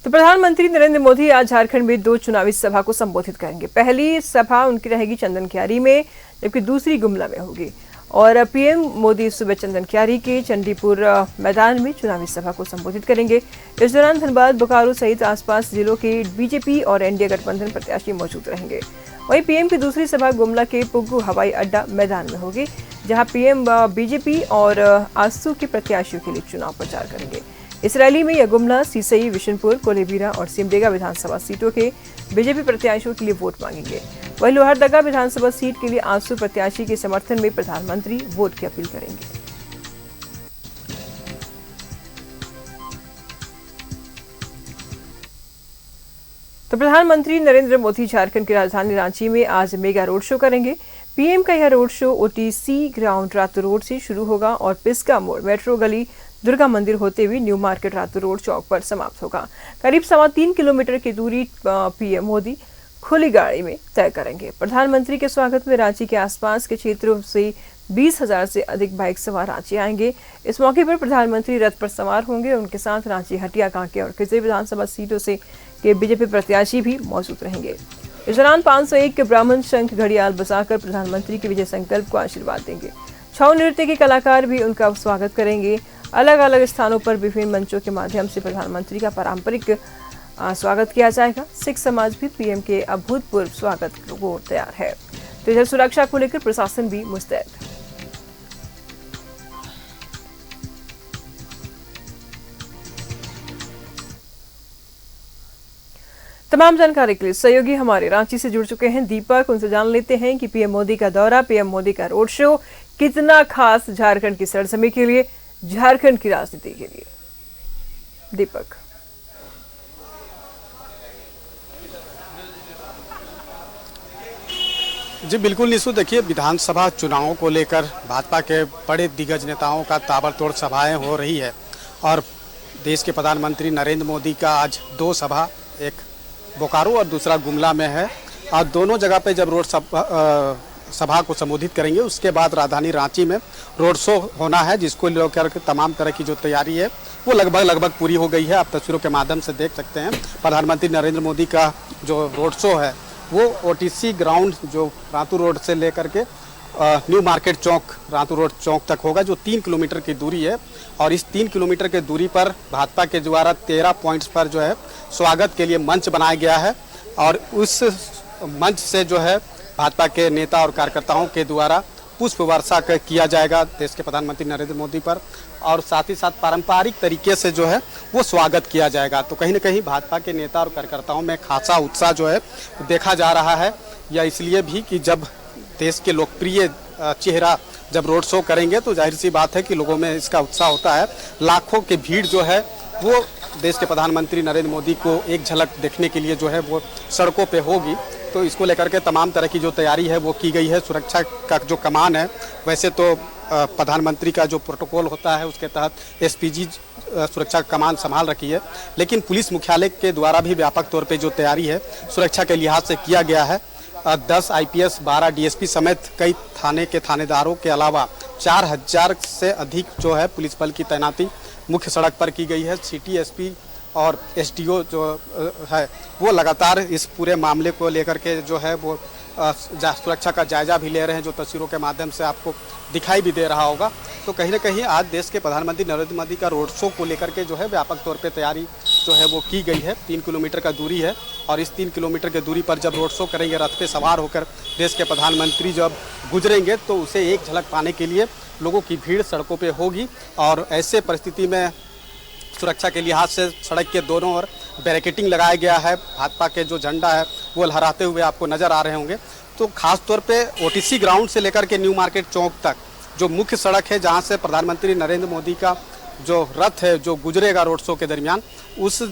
तो प्रधानमंत्री नरेंद्र मोदी आज झारखंड में 2 चुनावी सभा को संबोधित करेंगे। पहली सभा उनकी रहेगी चंदनकियारी में, जबकि दूसरी गुमला में होगी। और पीएम मोदी सुबह चंदनकियारी के चंडीपुर मैदान में चुनावी सभा को संबोधित करेंगे। इस दौरान धनबाद, बोकारो सहित आसपास जिलों के बीजेपी और एनडीए गठबंधन प्रत्याशी मौजूद रहेंगे। वहीं पीएम की दूसरी सभा गुमला के पुग्गू हवाई अड्डा मैदान में होगी, जहां पीएम बीजेपी और आजसू के प्रत्याशियों के लिए चुनाव प्रचार करेंगे। इस रैली में यह गुमला, सीसई, विशनपुर, कोलेबिरा और सिमडेगा विधानसभा सीटों के बीजेपी प्रत्याशियों के लिए वोट मांगेंगे। वहीं लोहरदगा विधानसभा सीट के लिए आजसू प्रत्याशी के समर्थन में प्रधानमंत्री वोट की अपील करेंगे। तो प्रधानमंत्री नरेंद्र मोदी झारखंड की राजधानी रांची में आज मेगा रोड शो करेंगे। पीएम का यह road show OTC ground Ratu road से शुरू होगा और पिस्का मोड़, मेट्रो गली, दुर्गा मंदिर होते हुए न्यू मार्केट रातू रोड चौक पर समाप्त होगा। करीब 3.25 किलोमीटर की दूरी पीएम मोदी खुली गाड़ी में तय करेंगे। प्रधानमंत्री के स्वागत में रांची के आसपास के क्षेत्रों से 20,000 से अधिक बाइक सवार रांची आएंगे। इस मौके पर प्रधानमंत्री रथ पर सवार होंगे। उनके साथ रांची, हटिया, कांके और खिजरी विधानसभा सीटों से के बीजेपी प्रत्याशी भी मौजूद रहेंगे। इस दौरान 501 के ब्राह्मण शंख घड़ियाल बजाकर प्रधानमंत्री के विजय संकल्प को आशीर्वाद देंगे। छऊ नृत्य के कलाकार भी उनका स्वागत करेंगे। अलग अलग स्थानों पर विभिन्न मंचों के माध्यम से प्रधानमंत्री का पारंपरिक स्वागत किया जाएगा। सिख समाज भी पीएम के अभूतपूर्व स्वागत को तैयार है। तो इधर सुरक्षा को लेकर प्रशासन भी मुस्तैद। तमाम जानकारी के लिए सहयोगी हमारे रांची से जुड़ चुके हैं दीपक। उनसे जान लेते हैं कि पीएम मोदी का दौरा, पीएम मोदी का रोड शो कितना खास झारखंड की सरजमी के लिए, झारखंड की राजनीति के लिए। दीपक। जी बिल्कुल निशु, देखिए विधानसभा चुनावों को लेकर भाजपा के बड़े दिग्गज नेताओं का ताबड़तोड़ सभाएं हो रही है और देश के प्रधानमंत्री नरेंद्र मोदी का आज 2 सभा, एक बोकारो और दूसरा गुमला में है। और दोनों जगह पे जब रोड सभा को संबोधित करेंगे, उसके बाद राजधानी रांची में रोड शो होना है, जिसको लेकर तमाम तरह की जो तैयारी है वो लगभग पूरी हो गई है। आप तस्वीरों के माध्यम से देख सकते हैं प्रधानमंत्री नरेंद्र मोदी का जो रोड शो है वो ओटीसी ग्राउंड जो रातू रोड से लेकर के न्यू मार्केट चौक, रातू रोड चौक तक होगा, जो 3 किलोमीटर की दूरी है। और इस 3 किलोमीटर के दूरी पर भाजपा के द्वारा 13 पॉइंट्स पर जो है स्वागत के लिए मंच बनाया गया है और उस मंच से जो है भाजपा के नेता और कार्यकर्ताओं के द्वारा पुष्प वर्षा किया जाएगा देश के प्रधानमंत्री नरेंद्र मोदी पर, और साथ ही साथ पारंपरिक तरीके से जो है वो स्वागत किया जाएगा। तो कहीं ना कहीं भाजपा के नेता और कार्यकर्ताओं में खासा उत्साह जो है देखा जा रहा है। या इसलिए भी कि जब देश के लोकप्रिय चेहरा जब रोड शो करेंगे तो जाहिर सी बात है कि लोगों में इसका उत्साह होता है। लाखों की भीड़ जो है वो देश के प्रधानमंत्री नरेंद्र मोदी को एक झलक देखने के लिए जो है वो सड़कों पे होगी। तो इसको लेकर के तमाम तरह की जो तैयारी है वो की गई है। सुरक्षा का जो कमान है, वैसे तो प्रधानमंत्री का जो प्रोटोकॉल होता है उसके तहत एसपीजी सुरक्षा का कमान संभाल रखी है, लेकिन पुलिस मुख्यालय के द्वारा भी व्यापक तौर पे जो तैयारी है सुरक्षा के लिहाज से किया गया है। 10 आईपीएस, 12 डीएसपी समेत कई थाने के थानेदारों के अलावा 4000 से अधिक जो है पुलिस बल की तैनाती मुख्य सड़क पर की गई है। सिटी एसपी और एसडीओ जो है वो लगातार इस पूरे मामले को लेकर के जो है वो सुरक्षा का जायजा भी ले रहे हैं, जो तस्वीरों के माध्यम से आपको दिखाई भी दे रहा होगा। तो कहीं ना कहीं आज देश के प्रधानमंत्री नरेंद्र मोदी का रोड शो को लेकर के जो है व्यापक तौर पे तैयारी जो है वो की गई है। 3 किलोमीटर का दूरी है और इस 3 किलोमीटर की दूरी पर जब रोड शो करेंगे, रथ पे सवार होकर देश के प्रधानमंत्री जब गुजरेंगे तो उसे एक झलक पाने के लिए लोगों की भीड़ सड़कों पर होगी। और ऐसे परिस्थिति में सुरक्षा के लिहाज से सड़क के दोनों ओर बैरिकेडिंग लगाया गया है। भाजपा के जो झंडा है वो लहराते हुए आपको नजर आ रहे होंगे। तो खास तौर पे ओटीसी ग्राउंड से लेकर के न्यू मार्केट चौक तक जो मुख्य सड़क है, जहां से प्रधानमंत्री नरेंद्र मोदी का जो रथ है जो गुजरेगा रोड शो के दरमियान, उस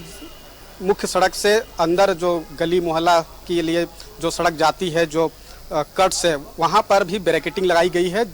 मुख्य सड़क से अंदर जो गली मोहल्ला के लिए जो सड़क जाती है, जो कट्स है, वहाँ पर भी बैरिकेडिंग लगाई गई है।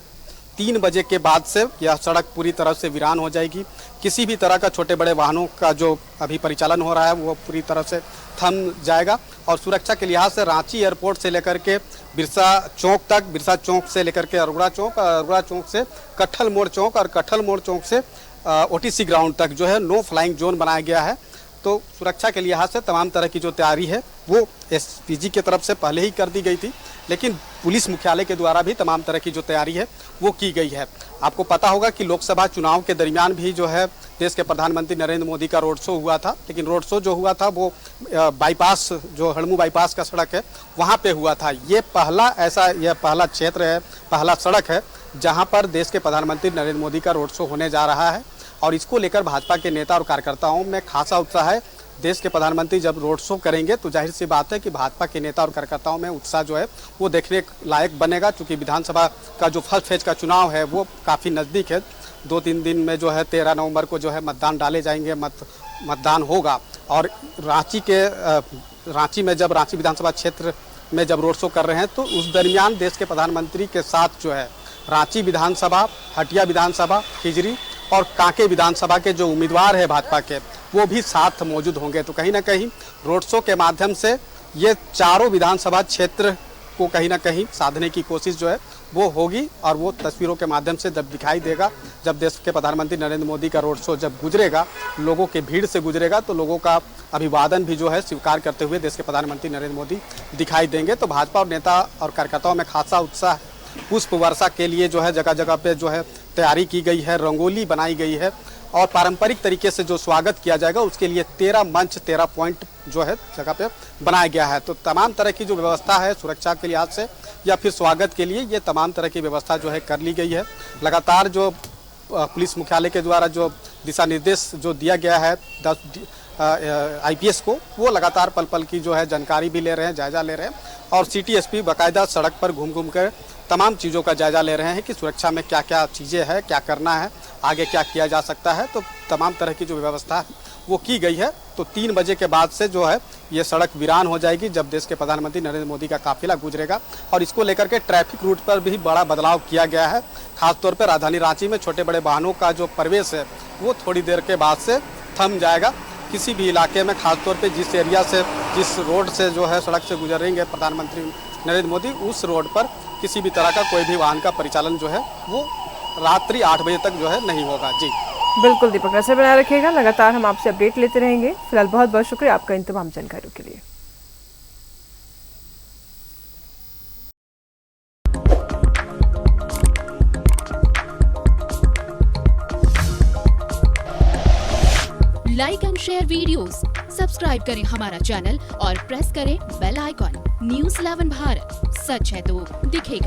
3 बजे के बाद से यह सड़क पूरी तरह से वीरान हो जाएगी। किसी भी तरह का छोटे बड़े वाहनों का जो अभी परिचालन हो रहा है वो पूरी तरह से थम जाएगा। और सुरक्षा के लिहाज से रांची एयरपोर्ट से लेकर के बिरसा चौक तक, बिरसा चौक से लेकर के अरोड़ा चौक, अरोड़ा चौक से कट्ठल मोड़ चौक और कट्ठल मोड़ चौक से ओटीसी ग्राउंड तक जो है नो फ्लाइंग जोन बनाया गया है। तो सुरक्षा के लिहाज से तमाम तरह की जो तैयारी है वो एसपीजी की तरफ से पहले ही कर दी गई थी, लेकिन पुलिस मुख्यालय के द्वारा भी तमाम तरह की जो तैयारी है वो की गई है। आपको पता होगा कि लोकसभा चुनाव के दरमियान भी जो है देश के प्रधानमंत्री नरेंद्र मोदी का रोड शो हुआ था, लेकिन रोड शो जो हुआ था वो बाईपास, जो हड़मू बाईपास का सड़क है वहाँ पे हुआ था। ये पहला क्षेत्र है, पहला सड़क है जहाँ पर देश के प्रधानमंत्री नरेंद्र मोदी का रोड शो होने जा रहा है और इसको लेकर भाजपा के नेता और कार्यकर्ताओं में खासा उत्साह है। देश के प्रधानमंत्री जब रोड शो करेंगे तो जाहिर सी बात है कि भाजपा के नेता और कार्यकर्ताओं में उत्साह जो है वो देखने लायक बनेगा, क्योंकि विधानसभा का जो फर्स्ट फेज का चुनाव है वो काफ़ी नज़दीक है। 2-3 दिन में जो है 13 नवंबर को जो है मतदान डाले जाएंगे, मतदान होगा। और रांची में जब रांची विधानसभा क्षेत्र में जब रोड शो कर रहे हैं तो उस दरमियान देश के प्रधानमंत्री के साथ जो है रांची विधानसभा, हटिया विधानसभा, खिजरी और कांके विधानसभा के जो उम्मीदवार है भाजपा के वो भी साथ मौजूद होंगे। तो कहीं ना कहीं रोड शो के माध्यम से ये चारों विधानसभा क्षेत्र को कहीं ना कहीं साधने की कोशिश जो है वो होगी और वो तस्वीरों के माध्यम से जब दिखाई देगा, जब देश के प्रधानमंत्री नरेंद्र मोदी का रोड शो जब गुजरेगा, लोगों के भीड़ से गुजरेगा, तो लोगों का अभिवादन भी जो है स्वीकार करते हुए देश के प्रधानमंत्री नरेंद्र मोदी दिखाई देंगे। तो भाजपा और नेता और कार्यकर्ताओं में खासा उत्साह है। पुष्प वर्षा के लिए जो है जगह जगह पे जो है तैयारी की गई है, रंगोली बनाई गई है और पारंपरिक तरीके से जो स्वागत किया जाएगा उसके लिए 13 मंच 13 पॉइंट जो है जगह पे बनाया गया है। तो तमाम तरह की जो व्यवस्था है सुरक्षा के लिहाज से या फिर स्वागत के लिए, ये तमाम तरह की व्यवस्था जो है कर ली गई है। लगातार जो पुलिस मुख्यालय के द्वारा जो दिशा निर्देश जो दिया गया है IPS को, वो लगातार पल पल की जो है जानकारी भी ले रहे हैं, जायजा ले रहे हैं और सिटी एसपी बाकायदा सड़क पर घूम घूम कर तमाम चीज़ों का जायजा ले रहे हैं कि सुरक्षा में क्या क्या चीज़ें हैं, क्या करना है, आगे क्या किया जा सकता है। तो तमाम तरह की जो व्यवस्था है वो की गई है। तो 3 बजे के बाद से जो है ये सड़क वीरान हो जाएगी जब देश के प्रधानमंत्री नरेंद्र मोदी का काफिला गुजरेगा और इसको लेकर के ट्रैफिक रूट पर भी बड़ा बदलाव किया गया है। खासतौर पर राजधानी रांची में छोटे बड़े वाहनों का जो प्रवेश है वो थोड़ी देर के बाद से थम जाएगा। किसी भी इलाके में खासतौर पर जिस एरिया से, जिस रोड से जो है सड़क से गुजरेंगे प्रधानमंत्री नरेंद्र मोदी, उस रोड पर किसी भी तरह का कोई भी वाहन का परिचालन जो है वो रात्रि 8 बजे तक जो है नहीं होगा। जी बिल्कुल दीपक, नजर बनाए रखिएगा, लगातार हम आपसे अपडेट लेते रहेंगे। फिलहाल बहुत बहुत शुक्रिया आपका इन तमाम जानकारियों के लिए। Like and share videos, subscribe करें हमारा चैनल और प्रेस करें बेल आइकॉन। न्यूज़ 11 भारत, सच है तो दिखेगा।